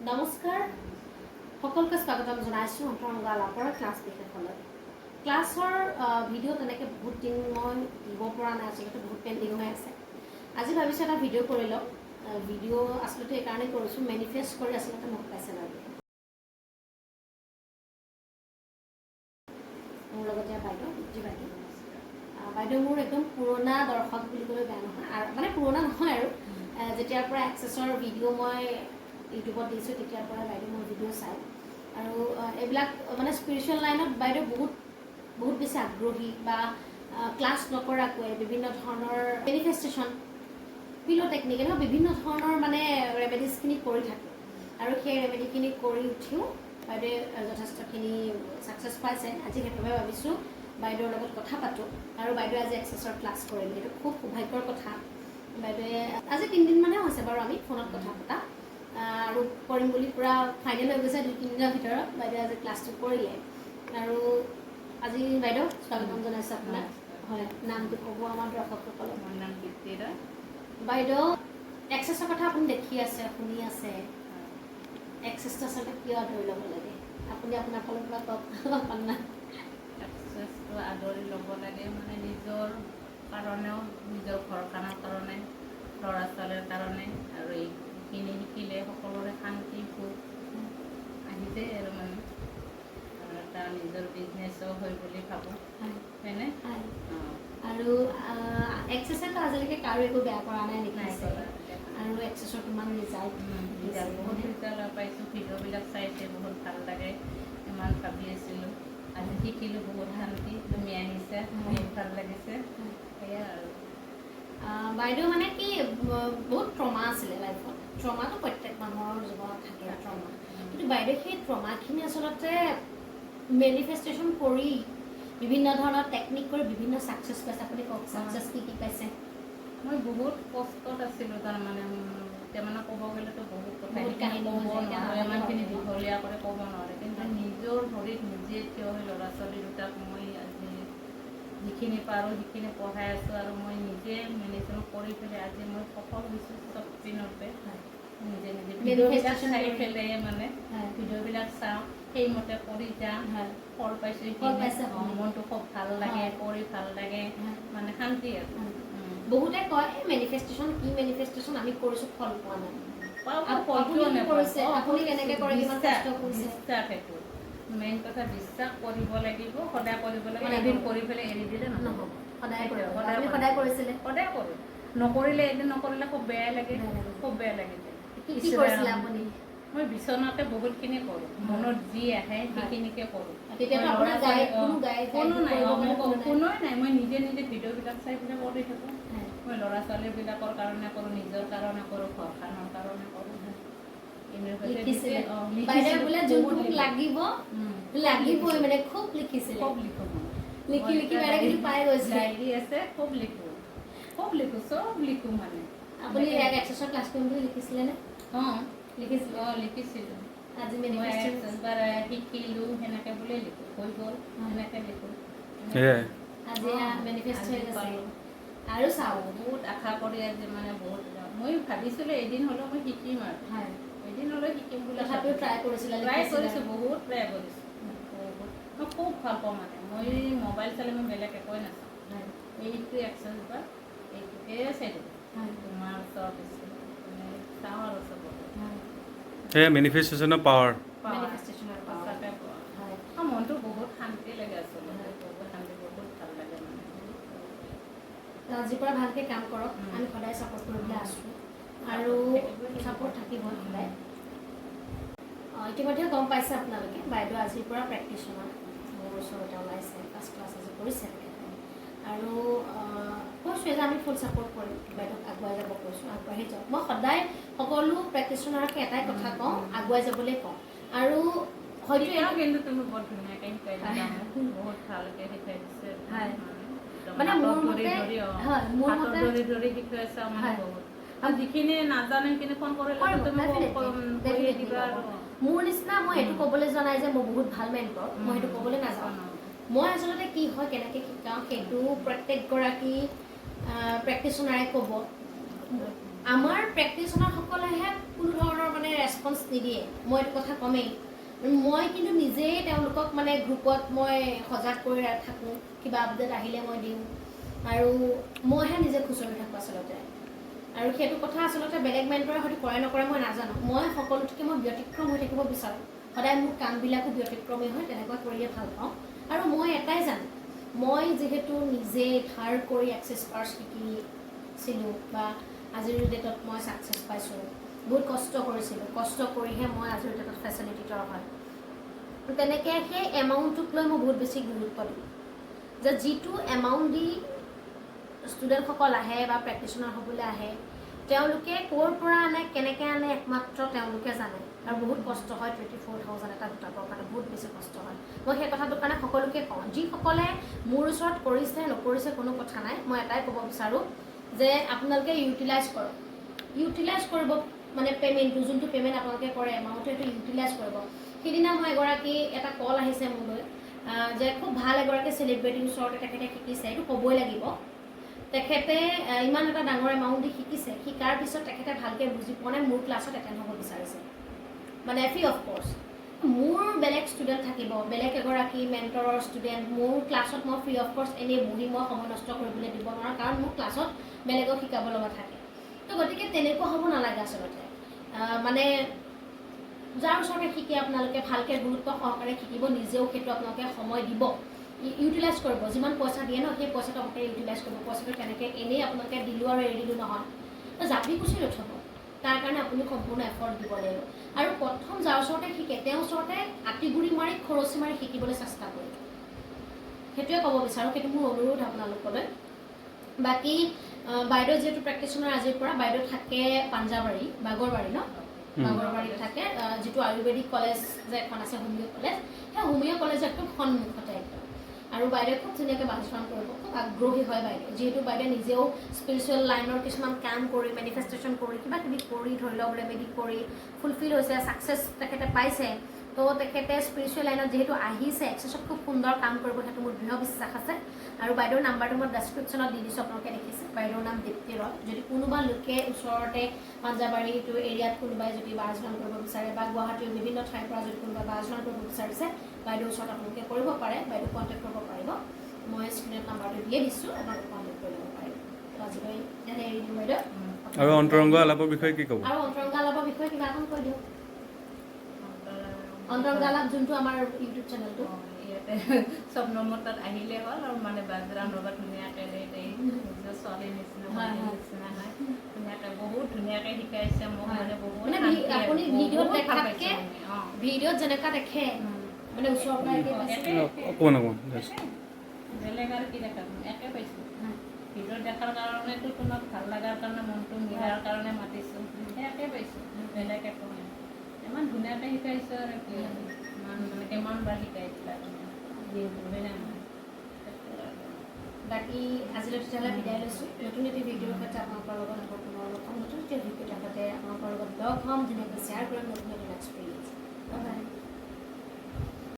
নমস্কাৰ সকলকে স্বাগতম জনাইছো অন্তৰংগ আলাপৰ ক্লাছ বিশেষলৈ ক্লাছৰ ভিডিঅ' তেনেকৈ বহুত দিন মই দিব পৰা নাই আচলতে বহুত পেণ্ডিং হৈ আছে আজি ভাবিছোঁ এটা ভিডিঅ' কৰি লওঁ ভিডিঅ' আচলতে এইকাৰণেই কৰিছোঁ মেনিফেষ্ট কৰি আচলতে মোক পাইছে বাইদেউ মোৰ লগতে বাইদেউ বাইদেউ মোৰ একদম পুৰণা দৰ্শক বুলি ক'লে বেয়া নহয় আৰু মানে পুৰণা নহয় আৰু যেতিয়াৰ পৰা এক্সেছৰ ভিডিঅ' মই ইউটিউবত দিছোঁ তেতিয়াৰ পৰা বাইদেউ মোৰ ভিডিঅ' চাই আৰু এইবিলাক মানে স্পিৰিচুৱেল লাইনত বাইদেউ বহুত বেছি আগ্ৰহী বা ক্লাছ নকৰাকৈ বিভিন্ন ধৰণৰ মেনিফেষ্টেশ্যন পিলো টেকনিক এনেকুৱা বিভিন্ন ধৰণৰ মানে ৰেমেডিজখিনি কৰি থাকে আৰু সেই ৰেমেডিখিনি কৰি উঠিও বাইদেৱে যথেষ্টখিনি ছাকচেছ পাইছে আজি সেইবাবে ভাবিছোঁ বাইদেউৰ লগত কথা পাতোঁ আৰু বাইদেৱে আজি এক্সেছৰ ক্লাছ কৰিলে এইটো খুব সৌভাগ্যৰ কথা বাইদেৱে আজি 3 দিনমানহে হৈছে বাৰু আমি ফোনত কথা পতা আৰু কৰিম বুলি পূৰা ফাইনেল হৈ গৈছে 2-3 দিনৰ ভিতৰত বাইদেৱে আজি ক্লাছটো কৰিলে আৰু আজি বাইদেউ স্বাগতম জনাইছোঁ আপোনাক হয় নামটো ক'ব আমাৰ দৰ্শকসকলক মোৰ নাম কীৰ্তিৰা বাইদেউ এক্সেছৰ কথা আপুনি দেখি আছে শুনি আছে এক্সেছটো আচলতে কিয় আদৰি ল'ব লাগে আপুনি আপোনাৰ ফালৰ পৰা কওক অকণমান এক্সেছটো আদৰি ল'ব লাগে মানে নিজৰ কাৰণেও নিজৰ ঘৰখনৰ কাৰণে ল'ৰা ছোৱালীৰ কাৰণে আৰু এইখিনি শিকিলে সকলোৰে শান্তি সুখ আহি যায় আৰু মানে এটা নিজৰ বিজনেছো হয় বুলি ভাবোঁ হয়নে আৰু এক্সেছটো আজিলৈকে কাৰো একো বেয়া কৰা নাই নেকি আৰু এক্সেছৰ কিমান ৰিজাল্ট বহুত ৰিজাল্ট পাইছোঁ ভিডিঅ'বিলাক চাইছে বহুত ভাল লাগে ইমান ভাবি আছিলোঁ আজি শিকিলোঁ বহুত শান্তি তুমি আহিছা বহুত ভাল লাগিছে সেয়া আৰু বাইদেউ মানে কি বহুত ট্ৰমা আছিলে লাইফত ট্ৰমাটো প্ৰত্যেক মানুহৰ জীৱনত থাকে ট্ৰমা কিন্তু বাইদেউ সেই ট্ৰমাখিনি আচলতে মেনিফেষ্টেশ্যন কৰি বিভিন্ন ধৰণৰ টেকনিক কৰি বিভিন্ন ছাকচেছ পাইছে আপুনি কওক ছাকচেছ কি পাইছে মই বহুত কষ্টত আছিলোঁ তাৰমানে তাৰমানে ক'ব গ'লেতো বহুত কথা ক'ব নোৱাৰোঁ ইমানখিনি দীঘলীয়া কৰি ক'ব নোৱাৰে কিন্তু নিজৰ ভৰিত নিজে থিয় হৈ ল'ৰা ছোৱালী দুটাক মই আজি যিখিনি পাৰোঁ সেইখিনি পঢ়াই আছোঁ আৰু মই নিজে মেনেজমেণ্ট কৰি পেলাই আজি মই সফল হৈছোঁ চব পিনতে নিজে ভিডিঅ'বিলাক চাই পেলাই মানে ভিডিঅ'বিলাক চাওঁ সেইমতে কৰি যাওঁ ফল পাইছোঁ মনটো খুব ভাল লাগে কৰি ভাল লাগে মানে শান্তি আৰু বহুতে কয় এই মেনিফেষ্টেশ্যন কি মেনিফেষ্টেশ্যন আমি কৰিছোঁ ফল পোৱা নাই মেইন কথা বিশ্বাস কৰিব লাগিব সদায় কৰিব লাগিব এদিন কৰি পেলাই এৰি দিলে নহ'ব সদায় কৰিছিলে সদায় কৰোঁ নকৰিলে এদিন নকৰিলে খুব বেয়া লাগে খুব বেয়া লাগি যায় মই বিচনাতে বহুতখিনি কৰোঁ মনত যি আহে সেইখিনিকে কৰোঁ কোনোৱে নাই মই নিজে ভিডিঅ'বিলাক চাই পেলাই কৰি থাকোঁ মই ল'ৰা ছোৱালীবিলাকৰ কাৰণে কৰোঁ নিজৰ কাৰণে কৰোঁ ঘৰখনৰ কাৰণে কৰোঁ ডায়েৰী আছে খুব লিখোঁ চব লিখোঁ মানে আপুনি এক্সেছৰ ক্লাছ কৰিম বুলি লিখিছিলে নে লিখিছিলোঁ আজি এবাৰ শিকিলোঁ সেনেকৈ বুলি লিখোঁ হৈ গ'ল সেনেকৈ লিখোঁ আজি মেনিফেষ্ট হৈ গৈছে আৰু চাওঁ বহুত আশা কৰি আজি মানে বহুত মই ভাবিছিলোঁ এদিন হ'লেও মই শিকিম আৰু এদিন হ'লেও শিকিম বুলি তথাপিও ট্ৰাই কৰিছোঁ বহুত ট্ৰাই কৰিছোঁ মই খুব ভাল পাওঁ মানে মই মোবাইল চালে মই বেলেগ একোৱে নাচাওঁ এইটো এক্সেছ বা এইটোকে চাই থাকোঁ তোমাৰ চব মানে চাওঁ আৰু চবতে মেনিফেষ্টেশ্যনৰ পাৱাৰ মনটো বহুত শান্তি লাগে আচলতে বহুত শান্তি বহুত ভাল লাগে মানে আজিৰ পৰা ভালকৈ কাম কৰক আমি সদায় ছাপোৰ্ট কৰিবলৈ আছোঁ আৰু ছাপোৰ্ট থাকিব সদায় ইতিমধ্যে গম পাইছে আপোনালোকে বাইদেউ আজিৰ পৰা প্ৰেক্টিশ্যনাৰ মোৰ ওচৰতে ওলাইছে ফাৰ্ষ্ট ক্লাছ আজি কৰিছে আৰু কৈছোঁ যে আমি ফুল ছাপোৰ্ট কৰিম বাইদেউক আগুৱাই যাব কৈছোঁ আগবাঢ়ি যাওক মই সদায় সকলো প্ৰেক্টিশ্যনাৰকে এটাই কথা কওঁ আগুৱাই যাবলৈ কওঁ আৰু হয়তো কিন্তু তুমি বৰ ধুনীয়াকৈ শিকাই দিলা বহুত ভালকৈ শিকাই দিছে মানে মোৰ মতে ধৰি শিকাইছা মানে বহুত আৰু যিখিনি নাজানে সেইখিনি ফোন কৰিলে মোৰ নিচিনা মই এইটো ক'বলৈ যোৱা নাই যে মই বহুত ভাল মেণ্টৰ মই সেইটো ক'বলৈ নাযাওঁ মই আচলতে কি হয় কেনেকৈ শিকাওঁ সেইটো প্ৰত্যেকগৰাকী প্ৰেক্টিশ্যনাৰে ক'ব আমাৰ প্ৰেক্টিচনাৰসকলেহে কোনো ধৰণৰ মানে ৰেছপন্স নিদিয়ে, মই এইটো কথা ক'মেই। মই কিন্তু নিজেই তেওঁলোকক মানে গ্ৰুপত মই সজাগ কৰি থাকোঁ, কিবা আপডেট আহিলে মই দিওঁ, আৰু মইহে নিজে খুচৰি থাকোঁ আচলতে। আৰু সেইটো কথা আচলতে বেলেগ মেণ্টৰে হয়তো কৰে নকৰে মই নাজানো, মই সকলোতকৈ মই ব্যতিক্ৰম হৈ থাকিব বিচাৰোঁ। সদায় মোৰ কামবিলাকো ব্যতিক্ৰমী হয়, তেনেকুৱা কৰিয়ে ভাল পাওঁ। আৰু মই এটাই জানো, মই যিহেতু নিজে ধাৰ কৰি এক্সেছ পাৰ্চ শিকিছিলোঁ বা আজিৰ ডেটত মই ছাকচেছ পাইছোঁ, বহুত কষ্ট কৰিছিলোঁ, কষ্ট কৰিহে মই আজিৰ ডেটত ফেচিলিটেটৰ হয়। তেনেকৈ সেই এমাউণ্টটোক লৈ মই বহুত বেছি গুৰুত্ব দিওঁ, যে যিটো এমাউণ্ট দি ষ্টুডেণ্টসকল আহে বা প্ৰেক্টিচনাৰ হ'বলৈ আহে, তেওঁলোকে ক'ৰ পৰা আনে, কেনেকৈ আনে, একমাত্ৰ তেওঁলোকে জানে। আৰু বহুত কষ্ট হয় 24,000 এটা গোটাবৰ কাৰণে, বহুত বেছি কষ্ট হয়। মই সেই কথাটোৰ কাৰণে সকলোকে কওঁ, যিসকলে মোৰ ওচৰত কৰিছে নকৰিছে কোনো কথা নাই, মই এটাই ক'ব বিচাৰোঁ যে আপোনালোকে ইউটিলাইজ কৰক, ইউটিলাইজ কৰিব, মানে পে'মেণ্টটো যোনটো পে'মেণ্ট আপোনালোকে কৰে এমাউণ্টটো সেইটো ইউটিলাইজ কৰিব। সিদিনা মই এটা কল আহিছে মোলৈ যে খুব ভাল এগৰাকী চেলিব্ৰিটিৰ ওচৰতে তেখেতে শিকিছে, এইটো ক'বই লাগিব। তেখেতে ইমান এটা ডাঙৰ এমাউণ্ট দি শিকিছে, শিকাৰ পিছত তেখেতে ভালকৈ বুজি পোৱা নাই, মোৰ ক্লাছত এটেণ্ড হ'ব বিচাৰিছে, মানে ফ্ৰী অফ কৰ্চ। মোৰ বেলেগ ষ্টুডেণ্ট থাকিব, বেলেগ এগৰাকী মেণ্টৰৰ ষ্টুডেণ্ট, মোৰ ক্লাছত মই ফ্ৰী অফ কৰ্চ এনেই বহি মই সময় নষ্ট কৰিবলৈ দিব নোৱাৰোঁ, কাৰণ মোৰ ক্লাছত বেলেগক শিকাব লগা থাকে। তো গতিকে তেনেকুৱা হ'ব নালাগে আচলতে। মানে যাৰ ওচৰতে শিকে আপোনালোকে ভালকৈ গুৰুত্ব সহকাৰে শিকিব, নিজেও সেইটো আপোনালোকে সময় দিব, ইউটিলাইজ কৰিব। যিমান পইচা দিয়ে ন, সেই পইচাটো আপোনালোকে ইউটিলাইজ কৰিব। পইচাটো তেনেকৈ এনেই আপোনালোকে দিলোঁ আৰু এৰি দিলোঁ নহয়, জাপি কুচি নথ'ব, তাৰ কাৰণে আপুনি সম্পূৰ্ণ এফৰ্ট দিব লাগিব। আৰু প্ৰথম যাৰ ওচৰতে শিকে তেওঁৰ ওচৰতে আঁতিগুৰি মাৰি খৰচি মাৰি শিকিবলৈ চেষ্টা কৰিব, সেইটোৱে ক'ব বিচাৰোঁ, সেইটো মোৰ অনুৰোধ আপোনালোকলৈ। বাকী বাইদেউ যিহেতু প্ৰেক্টিচনাৰ আজিৰ পৰা, বাইদেউ থাকে পাঞ্জাবাৰী, বাগৰবাৰী ন, বাগৰবাৰীত থাকে, যিটো আয়ুৰ্বেদিক কলেজ যে এখন আছে হোমিঅ' কলেজ, সেই হোমিঅ' কলেজৰ একদম সন্মুখতে একদম। আৰু বাইদেৱে খুব ধুনীয়াকৈ ভাষণ কৰিব, খুব আগ্ৰহী হয় বাইদেউ, যিহেতু বাইদেৱে নিজেও স্পিৰিচুৱেল লাইনৰ কিছুমান কাম কৰি, মেনিফেষ্টেশ্যন কৰি, কিবা কিবি কৰি, ধৰি লওক ৰেমেডি কৰি ফুলফিল হৈছে, ছাকচেছ তেখেতে পাইছে। তো তেখেতে স্পিৰিচুৱেল লাইনত যিহেতু আহিছে, এক্সেছত খুব সুন্দৰ কাম কৰিব, সেইটো মোৰ দৃঢ় বিশ্বাস আছে। আৰু বাইদেউৰ নাম্বাৰটো মই ডেছক্ৰিপশ্যনত দি দিছোঁ, আপোনালোকে দেখিছে। বাইদেউৰ নাম দীপ্তি ৰয়। যদি কোনোবা লোকে ওচৰতে পাঞ্জাবাৰীটো এৰিয়াত কোনোবাই যদি বাছ জইন কৰিব বিচাৰে, বা গুৱাহাটীৰ বিভিন্ন ঠাইৰ পৰা যদি কোনোবাই বাছ জইন কৰিব বিচাৰিছে, বাইদেউৰ ওচৰত আপোনালোকে কৰিব পাৰে, বাইদেউ কণ্টেক্ট কৰিব পাৰিব। মই স্ক্ৰীণত নাম্বাৰটো দিয়ে দিছোঁ, আপোনালোকে কণ্টেক্ট কৰিব পাৰিব। তো আজিলৈ ইয়াতে এৰি দিম বাইদেউ। আৰু অন্তৰংগ আলাপৰ বিষয়ে কি ক'ব? আৰু অন্তৰংগ আলাপৰ বিষয়ে কিবা এখন কৈ দিয়ক। অন্তৰংগ আলাপ যোনটো আমাৰ ইউটিউব চেনেলটো, ইয়াতে চব নম্বৰ তাত আহিলে হ'ল, আৰু মানে বাজৰাম লগত ধুনীয়াকৈ নিজৰ ছোৱালীৰ নিচিনা নিচিনা হয়, ধুনীয়াকৈ বহুত ধুনীয়াকৈ শিকাইছে মোক, মানে বহুত আপুনি ভিডিঅ'ত দেখাতকৈ ভিডিঅ'ত যেনেকুৱা দেখে মানে ওচৰৰ পৰা বেলেগ আৰু কি দেখাম, একে পাইছোঁ। ভিডিঅ'ত দেখাৰ কাৰণেতো তোমাক ভাল লগাৰ কাৰণে, মনটো মিলাৰ কাৰণে মাতিছোঁ, একে পাইছোঁ, বেলেগ একো নাই। ইমান ধুনীয়াকৈ শিকাইছোঁ, আৰু কি ইমান মানে কিমানবাৰ শিকাইছিলা তুমি, বাকী আজিলৈ তেতিয়াহ'লে বিদায় লৈছোঁ। নতুন এটি ভিডিঅ'ৰ সৈতে আপোনালোকৰ লগত আকৌ পুনৰ লগ পাম, নতুন এটি ভিডিঅ'ৰ সৈতে আপোনালোকৰ লগত লগ হ'ম, ধুনীয়াকৈ শ্বেয়াৰ কৰিম নতুন নতুন এক্সপিৰিয়েঞ্চ। Bye bye.